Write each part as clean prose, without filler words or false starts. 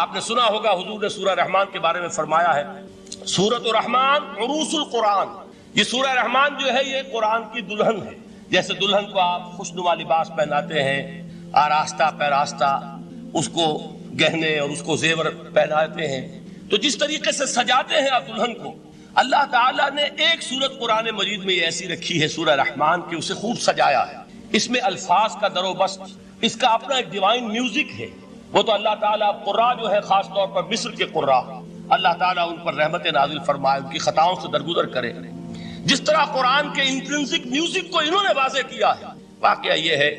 آپ نے سنا ہوگا حضور نے سورہ رحمان کے بارے میں فرمایا ہے سورۃ الرحمان عروس القرآن. یہ سورہ رحمان جو ہے یہ قرآن کی دلہن ہے. جیسے دلہن کو آپ خوشنما لباس پہناتے ہیں، آراستہ پیراستہ اس کو گہنے اور اس کو زیور پہناتے ہیں، تو جس طریقے سے سجاتے ہیں آپ دلہن کو، اللہ تعالیٰ نے ایک سورت قرآن مجید میں یہ ایسی رکھی ہے سورہ رحمان کی، اسے خوب سجایا ہے. اس میں الفاظ کا در و بست، اس کا اپنا ایک ڈیوائن میوزک ہے. وہ تو اللہ تعالیٰ قراء جو ہے خاص طور پر مصر کے قراء، اللہ تعالیٰ ان پر رحمت نازل فرمائے، ان کی خطاؤں سے درگزر کرے. جس طرح قرآن کے انٹرنسک میوزک کو انہوں نے واضح کیا ہے. واقعہ یہ ہے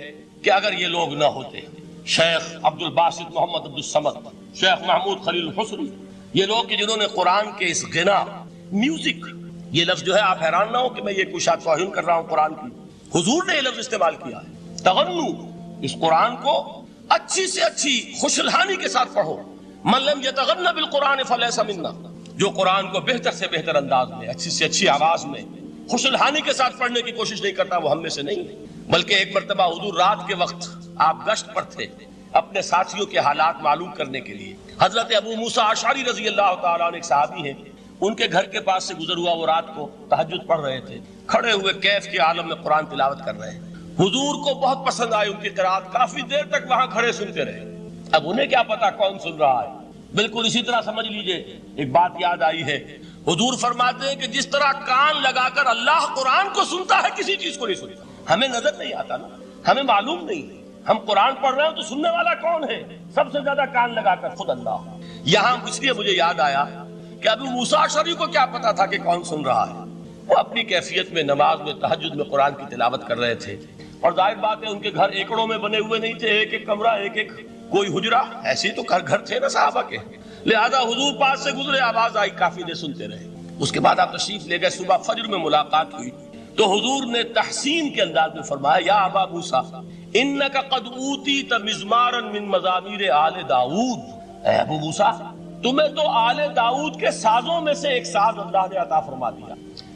کہ اگر یہ لوگ نہ ہوتے، شیخ عبد الباسط محمد عبد الصمد، شیخ محمود خلیل الحسنی، یہ لوگ کہ جنہوں نے قرآن کے اس غنا میوزک، یہ لفظ جو ہے آپ حیران نہ ہو کہ میں یہ کوئی شاید توہین کر رہا ہوں قرآن کی، حضور نے یہ لفظ استعمال کیا ہے. تغنو، اس قرآن کو اچھی سے اچھی خوشلہانی کے ساتھ پڑھو. من لم یتغن بالقرآن فلیس منا، جو قرآن کو بہتر سے بہتر انداز میں، اچھی سے اچھی آواز میں، خوشلہانی کے ساتھ پڑھنے کی کوشش نہیں کرتا، وہ ہم میں سے نہیں. بلکہ ایک مرتبہ حضور رات کے وقت آپ گشت پر تھے اپنے ساتھیوں کے حالات معلوم کرنے کے لیے. حضرت ابو موسیٰ اشعری رضی اللہ تعالیٰ عنہ ایک صحابی ہیں، ان کے گھر کے پاس سے گزر ہوا، وہ رات کو تہجد پڑھ رہے تھے، کھڑے ہوئے کیف کے عالم میں قرآن تلاوت کر رہے ہیں. حضور کو بہت پسند آئی ان کی قرات، کافی دیر تک وہاں کھڑے سنتے رہے. اب انہیں کیا پتا کون سن رہا ہے. بالکل اسی طرح سمجھ لیجئے ایک بات یاد آئی ہے، حضور فرماتے ہیں کہ جس طرح کان لگا کر اللہ قرآن کو سنتا ہے کسی چیز کو نہیں سنتا. ہمیں نظر نہیں آتا نا، ہمیں معلوم نہیں ہے، ہم قرآن پڑھ رہے ہیں تو سننے والا کون ہے؟ سب سے زیادہ کان لگا کر خود اللہ. یہاں اس لیے مجھے یاد آیا کہ ابو موسیٰ اشعری کو کیا پتا تھا کہ کون سن رہا ہے. وہ اپنی کیفیت میں نماز میں تہجد میں قرآن کی تلاوت کر رہے تھے، اور ظاہر بات ہے ان کے گھر ایکڑوں میں بنے ہوئے نہیں تھے، ایک ایک کمرہ، ایک ایک کوئی حجرہ، ایسے ہی تو گھر تھے نا صحابہ کے. لہذا حضور پاس سے گزرے، آواز آئی، کافی دیر سنتے رہے. اس کے بعد آپ تشریف لے گئے، صبح فجر میں ملاقات ہوئی تو حضور نے تحسین کے انداز میں فرمایا یا ابا موسیٰ انک قد اوتیت مزمارا من مزامیر آل داؤد. اے ابو موسیٰ، تمہیں تو آل داؤد کے سازوں میں سے ایک ساز اللہ نے عطا فرما دیا.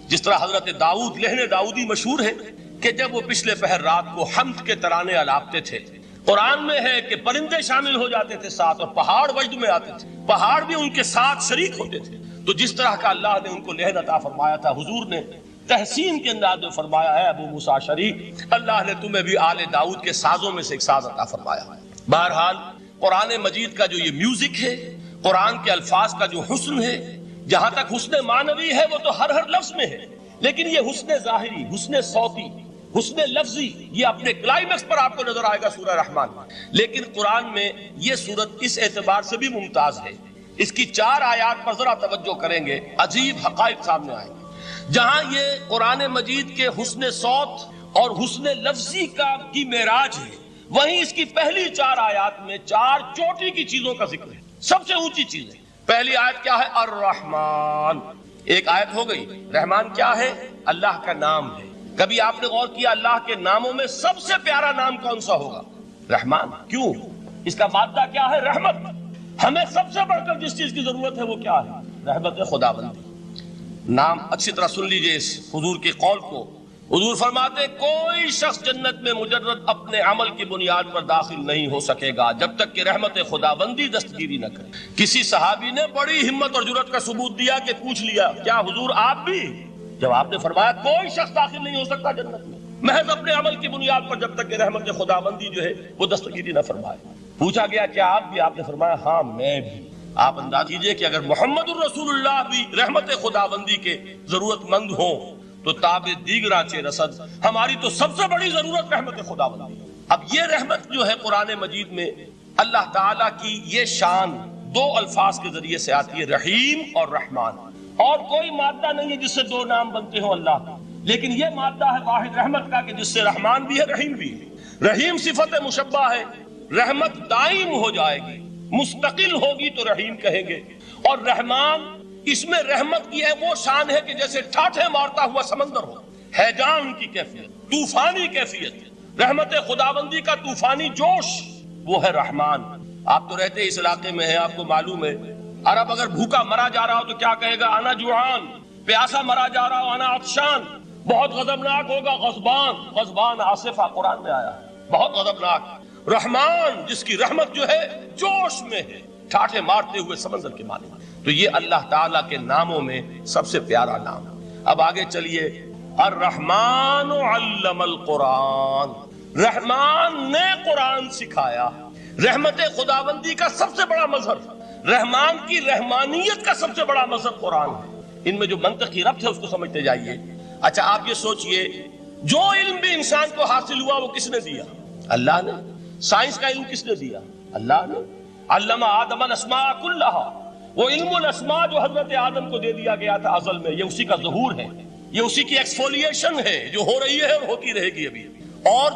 جس طرح حضرت داؤد، لہن داؤدی مشہور ہے کہ جب وہ پچھلے پہر رات کو حمد کے ترانے الاپتے تھے، قرآن میں ہے کہ پرندے شامل ہو جاتے تھے ساتھ، اور پہاڑ وجد میں آتے تھے، پہاڑ بھی ان کے ساتھ شریک ہوتے تھے. تو جس طرح کا اللہ نے ان کو لہن عطا فرمایا تھا، حضور نے تحسین کے انداز میں فرمایا ہے ابو موسیٰ اشعری، اللہ نے تمہیں بھی آل داؤد کے سازوں میں سے ایک ساز عطا فرمایا. بہرحال قرآن مجید کا جو یہ میوزک ہے، قرآن کے الفاظ کا جو حسن ہے، جہاں تک حسن معنوی ہے وہ تو ہر لفظ میں ہے، لیکن یہ حسن ظاہری، حسن صوتی، حسن لفظی، یہ اپنے کلائمیکس پر آپ کو نظر آئے گا سورہ رحمان. لیکن قرآن میں یہ سورت اس اعتبار سے بھی ممتاز ہے، اس کی 4 آیات پر ذرا توجہ کریں گے، عجیب حقائق سامنے آئیں گے. جہاں یہ قرآن مجید کے حسن صوت اور حسن لفظی کی معراج ہے، وہیں اس کی پہلی 4 آیات میں 4 چوٹی کی چیزوں کا ذکر ہے، سب سے اونچی چیز ہے. پہلی آیت کیا ہے؟ الرحمن. ایک آیت ہو گئی. رحمان کیا ہے؟ اللہ کا نام ہے. کبھی آپ نے غور کیا اللہ کے ناموں میں سب سے پیارا نام کون سا ہوگا؟ رحمان. کیوں؟ اس کا مادہ کیا ہے؟ رحمت. ہمیں سب سے بڑھ کر جس چیز کی ضرورت ہے وہ کیا ہے؟ رحمت خداوندی. نام اچھی طرح سن لیجئے اس حضور کے قول کو. حضور فرماتے کوئی شخص جنت میں مجرد اپنے عمل کی بنیاد پر داخل نہیں ہو سکے گا جب تک کہ رحمت خداوندی دستگیری نہ کرے. کسی صحابی نے بڑی ہمت اور جرأت کا ثبوت دیا کہ پوچھ لیا کیا حضور آپ بھی؟ جب آپ نے فرمایا کوئی شخص داخل نہیں ہو سکتا جنت میں محض اپنے عمل کی بنیاد پر جب تک کہ رحمت خداوندی جو ہے وہ دستگیری نہ فرمائے. پوچھا گیا کیا آپ بھی؟ آپ نے فرمایا ہاں میں بھی. آپ انداز کیجئے کہ اگر محمد الرسول اللہ بھی رحمت خداوندی کے ضرورت مند ہوں تو تاب دیگراں چے رسد، ہماری تو سب سے بڑی ضرورت رحمت خداوندی. اب یہ رحمت جو ہے قرآن مجید میں اللہ تعالیٰ کی یہ شان 2 الفاظ کے ذریعے سے آتی ہے، رحیم اور رحمان. اور کوئی مادہ نہیں ہے جس سے 2 نام بنتے ہوں اللہ کا، لیکن یہ مادہ ہے واحد رحمت کا کہ جس سے رحمان بھی ہے رحیم بھی ہے. رحیم صفت مشبہ ہے، رحمت دائم ہو جائے گی، مستقل ہوگی تو رحیم کہیں گے. اور رحمان، اس میں رحمت کی ہے وہ شان ہے کہ جیسے ٹھاٹھے مارتا ہوا سمندر ہو، ہیجان کی کیفیت، طوفانی کیفیت، رحمت خداوندی کا طوفانی جوش، وہ ہے رحمان. آپ تو رہتے اس علاقے میں ہیں، آپ کو معلوم ہے عرب اگر بھوکا مرا جا رہا ہو تو کیا کہے گا؟ انا جوعان. پیاسا مرا جا رہا ہو انا عطشان. بہت غضبناک ہوگا غضبان. غضبان آصفہ قرآن میں آیا ہے، بہت غضبناک. رحمان جس کی رحمت جو ہے جوش میں ہے، ٹھاٹھے مارتے ہوئے سمندر کے مالک. تو یہ اللہ تعالیٰ کے ناموں میں سب سے پیارا نام. اب آگے چلیے. الرحمن علم القرآن، رحمان نے قرآن سکھایا. رحمت خداوندی کا سب سے بڑا مظہر، رحمان کی رحمانیت کا سب سے بڑا مظہر قرآن ہے. ان میں جو منطقی ربط ہے اس کو سمجھتے جائیے. اچھا آپ یہ سوچئے، جو علم بھی انسان کو حاصل ہوا وہ کس نے دیا؟ اللہ نے. سائنس کا علم کس نے دیا؟ اللہ نے. علم آدم الاسماء کلہا، وہ علم الاسماء جو حضرت آدم کو دے دیا گیا تھا ازل میں، یہ اسی کا ظہور ہے، یہ اسی کی ایکسفولیشن ہے جو ہو رہی ہے اور ہوتی رہے گی ابھی. اور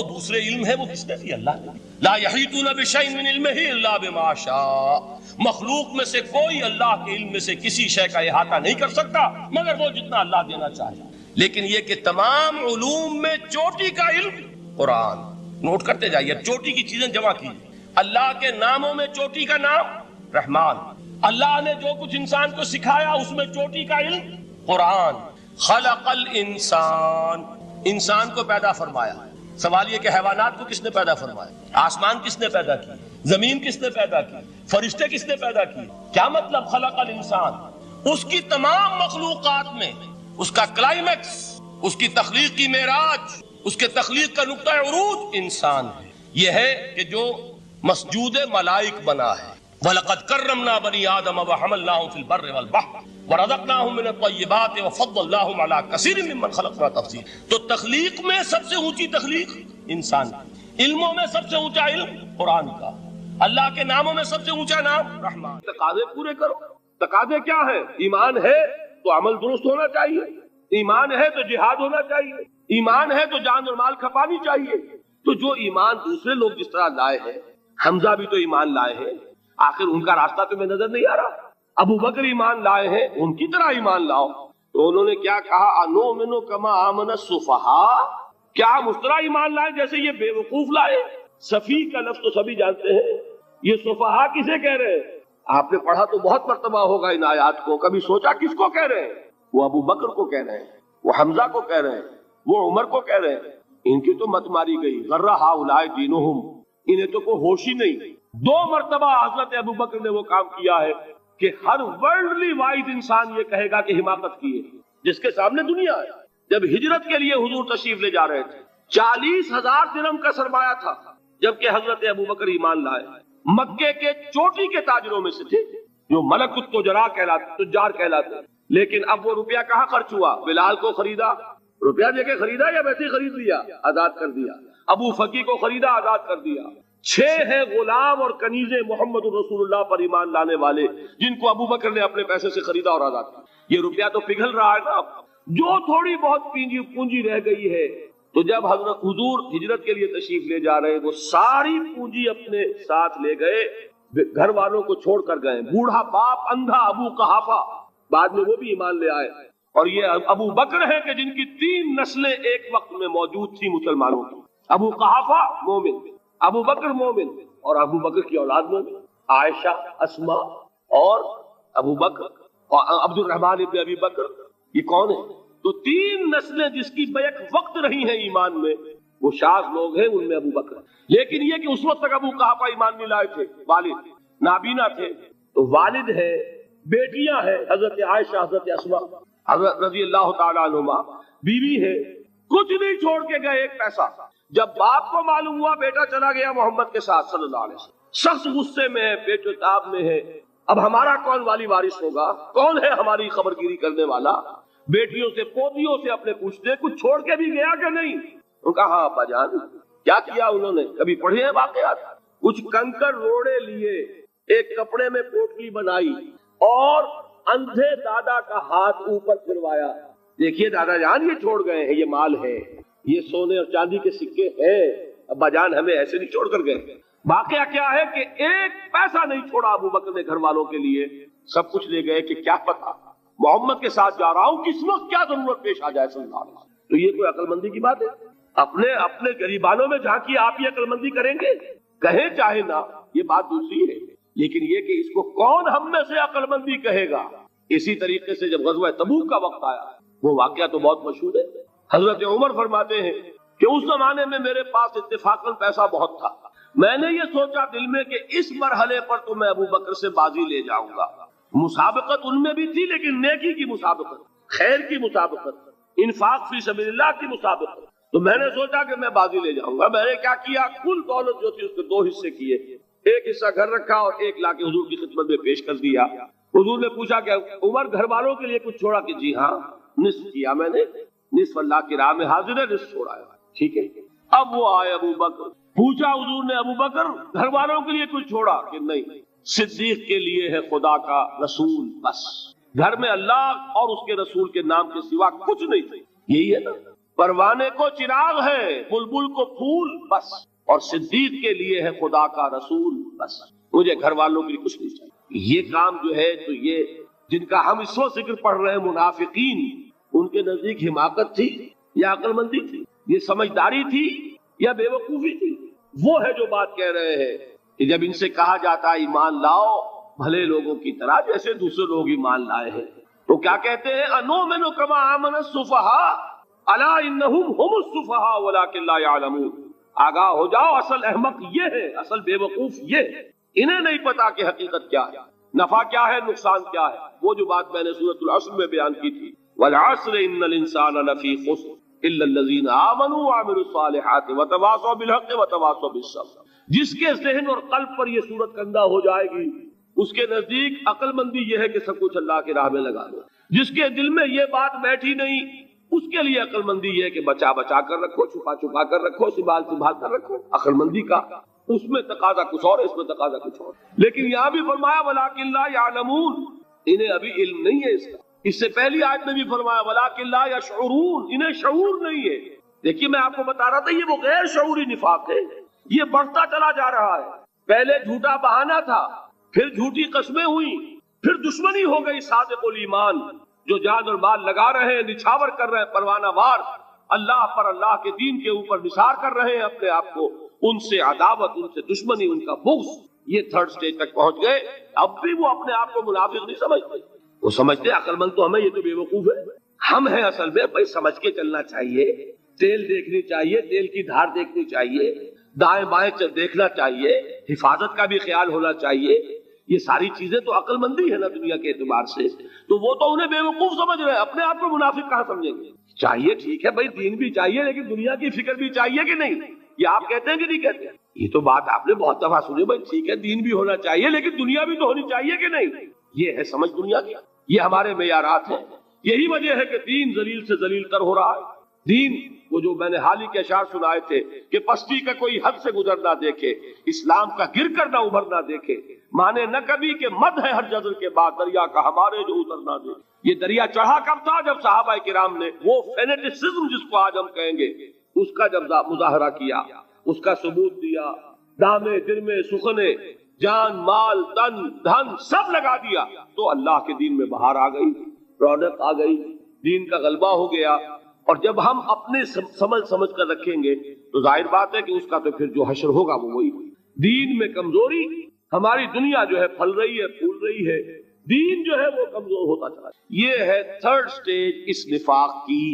دوسرے علم ہے وہ کس نے دیا؟ اللہ نے. لا یحیطون بشیء من علمہ الا بما شاء، مخلوق میں سے کوئی اللہ کے علم میں سے کسی شے کا احاطہ نہیں کر سکتا مگر وہ جتنا اللہ دینا چاہے. لیکن یہ کہ تمام علوم میں چوٹی کا علم قرآن. نوٹ کرتے جائیے، چوٹی کی چیزیں جمع کیجیے. اللہ کے ناموں میں چوٹی کا نام رحمان. اللہ نے جو کچھ انسان کو سکھایا اس میں چوٹی کا علم قرآن. خلق الانسان، انسان کو پیدا فرمایا. سوال یہ کہ حیوانات کو کس نے پیدا فرمایا؟ آسمان کس نے پیدا کی؟ زمین کس نے پیدا کی؟ فرشتے کس نے پیدا کی؟ کیا مطلب خلق الانسان؟ اس کی تمام مخلوقات میں اس کا کلائمیکس، اس کی تخلیق کی معراج، اس کے تخلیق کا نقطہ عروج انسان ہے. یہ ہے کہ جو مسجود ملائک بنا ہے. وَلَقَدْ كَرَّمْنَا بَنِي آدَمَ وَحَمَلْنَاهُمْ فِي الْبَرِّ وَالْبَحْرِ وَرَزَقْنَاهُمْ مِنَ الطَّيِّبَاتِ وَفَضَّلْنَاهُمْ عَلَى كَثِيرٍ مِّمَّنْ خَلَقْنَا تَفْضِيلًا. تو تخلیق میں سب سے اونچی تخلیق انسان کی، علموں میں سب سے اونچا علم قرآن کا، اللہ کے ناموں میں سب سے اونچا نام رحمان. تقاضے پورے کرو. تقاضے کیا ہے؟ ایمان ہے تو عمل درست ہونا چاہیے، ایمان ہے تو جہاد ہونا چاہیے، ایمان ہے تو جان اور مال کھپانی چاہیے. تو جو ایمان دوسرے لوگ جس طرح لائے ہیں، حمزہ بھی تو ایمان لائے ہیں، آخر ان کا راستہ تمہیں نظر نہیں آ رہا؟ ابو بکر ایمان لائے ہیں، ان کی طرح ایمان لاؤ. تو انہوں نے کیا کہا؟ انؤمن کما آمن السفہاء، کیا ہم اس طرح ایمان لائے جیسے یہ بے وقوف لائے؟ سفیہ کا لفظ تو سبھی جانتے ہیں، یہ سفہاء کسے کہہ رہے ہیں؟ آپ نے پڑھا تو بہت مرتبہ ہوگا ان آیات کو، کبھی سوچا کس کو کہہ رہے ہیں؟ وہ ابو بکر کو کہہ رہے ہیں، وہ حمزہ کو کہہ رہے ہیں، وہ عمر کو کہہ رہے ہیں. ان کی تو مت ماری گئی. غر ہؤلاء دینہم، انہیں تو کوئی ہوش ہی نہیں. 2 مرتبہ حضرت ابو بکر نے وہ کام کیا ہے کہ ہر ورلڈلی وائز انسان یہ کہے گا کہ حماقت کی ہے جس کے سامنے دنیا ہے. جب ہجرت کے لیے حضور تشریف لے جا رہے تھے، 40,000 درہم کا سرمایہ تھا، جبکہ حضرت ابو بکر ایمان لائے. مکے کے چوٹی کے تاجروں میں سے تھے جو ملک التجار کہلاتے. لیکن اب وہ روپیہ کہاں خرچ ہوا؟ بلال کو خریدا، روپیہ دے کے خریدا یا ویسے ہی خرید لیا؟ آزاد کر دیا. ابو فقی کو خریدا، آزاد کر دیا. 6 ہیں غلام اور کنیزیں محمد رسول اللہ پر ایمان لانے والے جن کو ابو بکر نے اپنے پیسے سے خریدا اور آزاد کیا. یہ روپیہ تو پگھل رہا ہے نا. جو تھوڑی بہت پونجی رہ گئی ہے، تو جب حضرت حضور ہجرت کے لیے تشریف لے جا رہے، وہ ساری پونجی اپنے ساتھ لے گئے، گھر والوں کو چھوڑ کر گئے. بوڑھا باپ اندھا ابو قحافہ، بعد میں وہ بھی ایمان لے آئے. اور یہ ابو بکر ہیں کہ جن کی 3 نسلیں ایک وقت میں موجود تھی مسلمانوں کی. ابو قحافہ مومن، ابو بکر مومن، اور ابو بکر کی اولاد مومن، عائشہ، اسما اور ابو بکر اور عبد الرحمن ابن ابی بکر. یہ کون ہے؟ تو 3 نسلیں جس کی بیک وقت رہی ہیں ایمان میں، وہ شاذ لوگ ہیں، ان میں ابو بکر. لیکن یہ کہ اس وقت تک ابو قحافہ ایمان نہیں لائے تھے، والد نابینا تھے. تو والد ہے، بیٹیاں ہیں، حضرت عائشہ، حضرت اسما، حضرت رضی اللہ تعالیٰ عنہما، بیوی ہے. کچھ نہیں چھوڑ کے گئے، ایک پیسہ. جب باپ کو معلوم ہوا بیٹا چلا گیا محمد کے ساتھ صلی اللہ علیہ وسلم، سخت غصے میں ہے، پیچ و تاب میں ہے. اب ہمارا کون والی وارث ہوگا؟ کون ہے ہماری خبر گیری کرنے والا؟ بیٹیوں سے، پوتیوں سے اپنے پوچھتے کچھ چھوڑ کے بھی گیا کہ نہیں؟ انہوں نے کہا ہاں ابا جان. کیا کیا انہوں نے؟ کبھی پڑھے ہیں واقعات؟ کچھ کنکر روڑے لیے، ایک کپڑے میں پوٹلی بنائی اور اندھے دادا کا ہاتھ اوپر پھروایا. دیکھیے دادا جان، یہ چھوڑ گئے ہیں، یہ مال ہے، یہ سونے اور چاندی کے سکے ہیں، ابا جان ہمیں ایسے نہیں چھوڑ کر گئے. واقعہ کیا ہے کہ ایک پیسہ نہیں چھوڑا ابو بکر نے گھر والوں کے لیے. سب کچھ لے گئے کہ کیا پتا محمد کے ساتھ جا رہا ہوں، کس وقت کیا ضرورت پیش آ جائے صلی اللہ علیہ وسلم. تو یہ کوئی عقل مندی کی بات ہے؟ اپنے غریبانوں میں جھانکی آپ یہ عقل مندی کریں گے؟ کہیں چاہے نہ، یہ بات دوسری ہے. لیکن یہ کہ اس کو کون ہم میں سے عقل مندی کہے گا؟ اسی طریقے سے جب غزوہ تبوک کا وقت آیا، وہ واقعہ تو بہت مشہور ہے. حضرت عمر فرماتے ہیں کہ اس زمانے میں میرے پاس اتفاقاً پیسہ بہت تھا، میں نے یہ سوچا دل میں کہ اس مرحلے پر تو میں ابو بکر سے بازی لے جاؤں گا. مسابقت ان میں بھی تھی لیکن نیکی کی مسابقت, خیر کی مسابقت, انفاق فی سبیل اللہ کی مسابقت. تو میں نے سوچا کہ میں بازی لے جاؤں گا. میں نے کیا کیا, کل دولت جو تھی اس کے 2 حصے کیے, ایک حصہ گھر رکھا اور ایک لا کے حضور کی خدمت میں پیش کر دیا. حضور نے پوچھا کہ عمر گھر والوں کے لیے کچھ چھوڑا, کہ جی ہاں نصف کیا میں نے, نصف اللہ کی راہ میں حاضر ہے, نصف چھوڑا ہے. ٹھیک ہے. اب وہ آئے ابو بکر, پوچھا حضور نے ابو بکر گھر والوں کے لیے کچھ چھوڑا, کہ نہیں, صدیق کے لیے ہے خدا کا رسول بس, گھر میں اللہ اور اس کے رسول کے نام کے سوا کچھ نہیں تھے. یہی ہے نا, پروانے کو چراغ ہے, بلبل کو پھول بس, اور صدیق کے لیے ہے خدا کا رسول بس, مجھے گھر والوں کے لیے کچھ نہیں چاہیے. یہ کام جو ہے, تو یہ جن کا ہم اس وقت ذکر پڑھ رہے ہیں منافقین, ان کے نزدیک حماقت تھی یا عقل مندی تھی, یہ سمجھداری تھی یا بے وقوفی تھی؟ وہ ہے جو بات کہہ رہے ہیں کہ جب ان سے کہا جاتا ہے ایمان لاؤ بھلے لوگوں کی طرح جیسے دوسرے لوگ ایمان لائے ہیں, تو کیا کہتے ہیں, انؤمن کما آمن السفہاء الا انہم هم السفہاء ولکن لا یعلمون. آگاہ ہو جاؤ, اصل احمق یہ ہے, اصل بے وقوف یہ ہے, انہیں نہیں پتا کہ حقیقت کیا ہے, نفع کیا ہے, نقصان کیا ہے. وہ جو بات میں نے سورۃ العصر میں بیان کی تھی, والعصر ان الانسان لفی خسر الا الذین آمنوا وعملوا الصالحات وتواصوا بالحق وتواصوا بالصبر. جس کے ذہن اور قلب پر یہ صورت کندہ ہو جائے گی, اس کے نزدیک عقل مندی یہ ہے کہ سب کچھ اللہ کی راہ میں لگا دو. جس کے دل میں یہ بات بیٹھی نہیں, اس کے لیے عقل مندی یہ ہے کہ بچا بچا کر رکھو, چھپا چھپا کر رکھو, سنبھال سنبھال کر رکھو. عقل مندی کا اس میں تقاضا کچھ اور, اس میں تقاضا کچھ اور. لیکن یہاں بھی فرمایا ولکن لا یعلمون, انہیں ابھی علم نہیں ہے اس کا. اس سے پہلی آیت میں بھی فرمایا ولکن لا یشعرون, انہیں شعور نہیں ہے. دیکھیے میں آپ کو بتا رہا تھا, یہ وہ غیر شعوری نفاق ہے, یہ بڑھتا چلا جا رہا ہے. پہلے جھوٹا بہانہ تھا, پھر جھوٹی قسمیں ہوئی, پھر دشمنی ہو گئی صادق الایمان, جو جان اور مال لگا رہے ہیں, نچھاور کر رہے ہیں پروانہ وار, اللہ پر, اللہ کے دین کے اوپر نثار کر رہے ہیں اپنے آپ کو, ان سے عداوت, ان سے دشمنی, ان کا بغض, یہ 3rd سٹیج تک پہنچ گئے. اب بھی وہ اپنے آپ کو منافق نہیں سمجھتے, وہ سمجھتے عقل مند تو ہمیں, یہ تو بے وقوف ہے. ہم ہیں اصل میں بھائی, سمجھ کے چلنا چاہیے, تیل دیکھنی چاہیے, تیل کی دھار دیکھنی چاہیے, دائیں بائیں دیکھنا چاہیے, حفاظت کا بھی خیال ہونا چاہیے. یہ ساری چیزیں تو عقل مندی ہے نا دنیا کے اعتبار سے. تو وہ تو انہیں بے وقوف سمجھ رہے ہیں, اپنے آپ کو منافق کہاں سمجھیں گے؟ چاہیے ٹھیک ہے بھائی, دین بھی چاہیے لیکن دنیا کی فکر بھی چاہیے کہ نہیں؟ یہ آپ کہتے ہیں کہ نہیں کہتے ہیں؟ یہ تو بات آپ نے بہت دفعہ سنی بھائی, ٹھیک ہے دین بھی ہونا چاہیے لیکن دنیا بھی تو ہونی چاہیے کہ نہیں. یہ ہے سمجھ دنیا کی, یہ ہمارے معیارات ہیں. یہی وجہ ہے کہ دین ذلیل سے ذلیل تر ہو رہا ہے. دین وہ جو میں نے حال ہی کے اشعار سنائے تھے کہ پستی کا کوئی حد سے گزر نہ دیکھے, اسلام کا گر کر نہ ابھر نہ دیکھے, مانے نہ کبھی کہ مد ہے ہر جذر کے بعد دریا کا ہمارے جو اتر نہ دے. یہ دریا چڑھا کب تھا؟ جب صحابہ کرام نے وہ فینیٹسزم جس کو آج ہم کہیں گے, اس کا جب مظاہرہ کیا, اس کا ثبوت دیا, دامے درمے سخنے, جان مال تن دھن سب لگا دیا, تو اللہ کے دین میں بہار آ گئی, رونق آ گئی, دین کا غلبہ ہو گیا. اور جب ہم اپنے سمجھ کر رکھیں گے تو ظاہر بات ہے کہ اس کا تو پھر جو حشر ہوگا وہ وہی. دین میں کمزوری, ہماری دنیا جو ہے پھل رہی ہے, پھول رہی ہے, دین جو ہے وہ کمزور ہوتا چلا. یہ ہے 3rd سٹیج اس نفاق کی,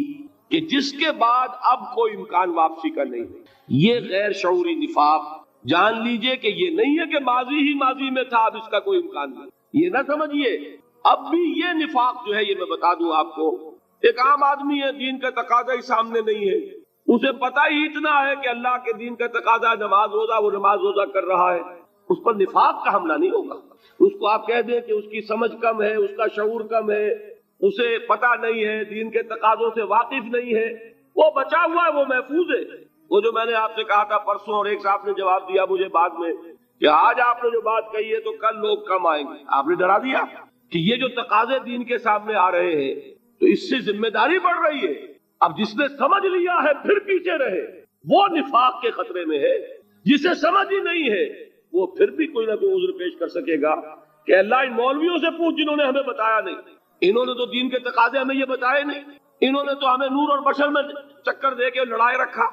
کہ جس کے بعد اب کوئی امکان واپسی کا نہیں ہے. یہ غیر شعوری نفاق, جان لیجئے کہ یہ نہیں ہے کہ ماضی ہی ماضی میں تھا, اب اس کا کوئی امکان نہیں. یہ نہ سمجھیے, اب بھی یہ نفاق جو ہے, یہ میں بتا دوں آپ کو, ایک عام آدمی ہے, دین کا تقاضا ہی سامنے نہیں ہے, اسے پتہ ہی اتنا ہے کہ اللہ کے دین کا تقاضا نماز روزہ, وہ نماز روزہ کر رہا ہے, اس پر نفاق کا حملہ نہیں ہوگا. اس کو آپ کہہ دیں کہ اس کی سمجھ کم ہے, اس کا شعور کم ہے, اسے پتہ نہیں ہے, دین کے تقاضوں سے واقف نہیں ہے, وہ بچا ہوا ہے, وہ محفوظ ہے. وہ جو میں نے آپ سے کہا تھا پرسوں, اور ایک صاحب نے جواب دیا مجھے بعد میں کہ آج آپ نے جو بات کہی ہے تو کل لوگ کم آئیں گے. آپ نے ڈرا دیا کہ یہ جو تقاضے دین کے سامنے آ رہے ہیں تو اس سے ذمہ داری بڑھ رہی ہے. اب جس نے سمجھ لیا ہے پھر پیچھے رہے, وہ نفاق کے خطرے میں ہے. جسے سمجھ ہی نہیں ہے وہ پھر بھی کوئی نہ کوئی عذر پیش کر سکے گا کہ اللہ ان مولویوں سے پوچھ جنہوں نے ہمیں بتایا نہیں, انہوں نے تو دین کے تقاضے ہمیں یہ بتائے نہیں, انہوں نے تو ہمیں نور اور بشر میں چکر دے کے لڑائے رکھا,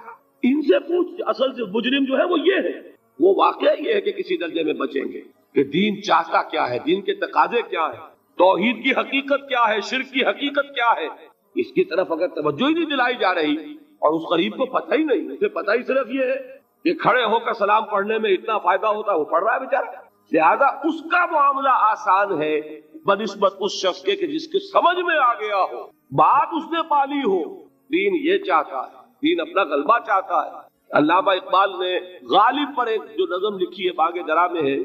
ان سے پوچھ. اصل سے مجرم جو ہے وہ یہ ہے, وہ واقعہ یہ ہے کہ کسی درجے میں بچیں گے کہ دین چاہتا کیا ہے, دین کے تقاضے کیا ہے, توحید کی حقیقت کیا ہے, شرک کی حقیقت کیا ہے. اس کی طرف اگر توجہ ہی نہیں دلائی جا رہی اور اس غریب کو پتہ ہی نہیں, اسے پتہ ہی صرف یہ ہے کہ کھڑے ہو کر سلام پڑھنے میں اتنا فائدہ ہوتا ہے، وہ پڑھ رہا ہے بیچارہ، لہذا اس کا معاملہ آسان ہے بنسبت اس شخص کے کہ جس کے سمجھ میں آ گیا ہو، بات اس نے پالی ہو۔ دین یہ چاہتا ہے، دین اپنا غلبہ چاہتا ہے۔ علامہ اقبال نے غالب پر ایک جو نظم لکھی ہے باغ درا میں ہے،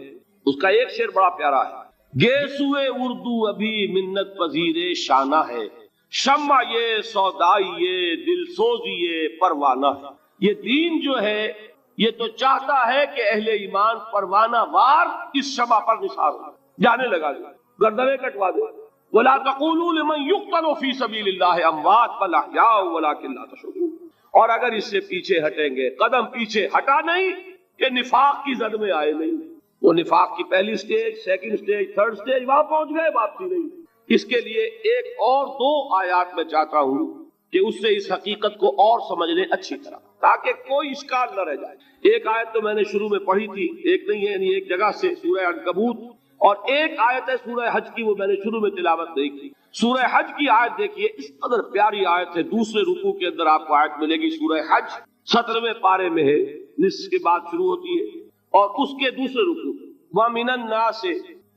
اس کا ایک شعر بڑا پیارا ہے، گیسوئے اردو ابھی منت پذیر شانہ ہے، شمع یہ سودائی یہ دل سوزی یہ پروانہ ہے۔ یہ دین جو ہے یہ تو چاہتا ہے کہ اہل ایمان پروانہ وار اس شمع پر نثار ہو، جانے لگا دے، گردنیں کٹوا دے۔ وَلَا تَقُولُوا لِمَنْ يُقْتَلُ فِي سَبِيلِ اللَّهِ أَمْوَاتٌ بَلْ أَحْيَاءٌ وَلَكِنْ لَا تَشْعُرُونَ۔ اور اگر اس سے پیچھے ہٹیں گے، قدم پیچھے ہٹا نہیں کہ نفاق کی زد میں آئے نہیں، وہ نفاق کی پہلی stage, second stage, third stage وہاں پہنچ گئے، واپسی نہیں۔ اس کے لیے ایک اور دو آیات میں چاہتا ہوں کہ اس سے اس حقیقت کو اور سمجھ لیں اچھی طرح، تاکہ کوئی اشکال نہ رہ جائے۔ ایک آیت تو میں نے شروع میں پڑھی تھی، ایک نہیں ہے یعنی ایک جگہ سے سورہ عنکبوت، اور ایک آیت ہے سورہ حج کی، وہ میں نے شروع میں تلاوت نہیں کی۔ سورہ حج کی آیت دیکھیے، اس قدر پیاری آیت ہے، دوسرے رکوع کے اندر آپ کو آیت ملے گی، سورہ حج 17ویں پارے میں ہے، نصف کے بعد شروع ہوتی ہے، اور اس کے دوسرے رکوع وَمِنَ النَّاسِ،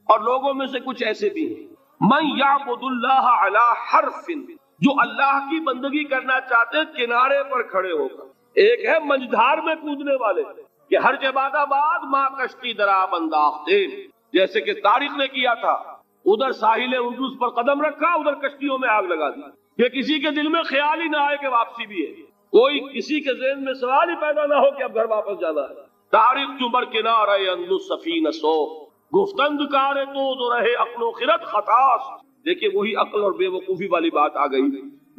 اور لوگوں میں سے کچھ ایسے بھی ہیں، مَن يَعْبُدُ اللَّهَ عَلَى حَرْفٍ، جو اللہ کی بندگی کرنا چاہتے ہیں کنارے پر کھڑے ہو کر۔ ایک ہے منجدھار میں کودنے والے کہ ہر جباد آباد ماں کشتی دراب انداختے، جیسے کہ طارق نے کیا تھا، ادھر ساحل اندلس پر قدم رکھا، ادھر کشتیوں میں آگ لگا دی، کہ کسی کے دل میں خیال ہی نہ آئے کہ واپسی بھی ہے، کوئی کسی کے ذہن میں سوال ہی پیدا نہ ہو کہ اب گھر واپس جانا ہے۔ طارق چمر کنارہ اندلس سفینہ سو، گفتند کارے تو رہے عقل و خرد خطاس۔ دیکھیے وہی عقل اور بے وقوفی والی بات آ گئی،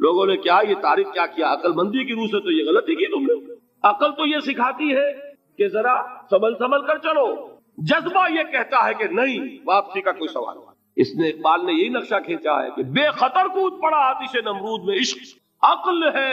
لوگوں نے کیا یہ طارق کیا کیا، عقل مندی کی روح سے تو یہ غلطی کی تم نے۔ عقل تو یہ سکھاتی ہے کہ ذرا سنبھل کر چلو، جذبہ یہ کہتا ہے کہ نہیں، واپسی کا کوئی سوال نہیں۔ اس نے اقبال نے یہی نقشہ کھینچا ہے کہ بے خطر کود پڑا آتش نمرود میں عشق، عقل ہے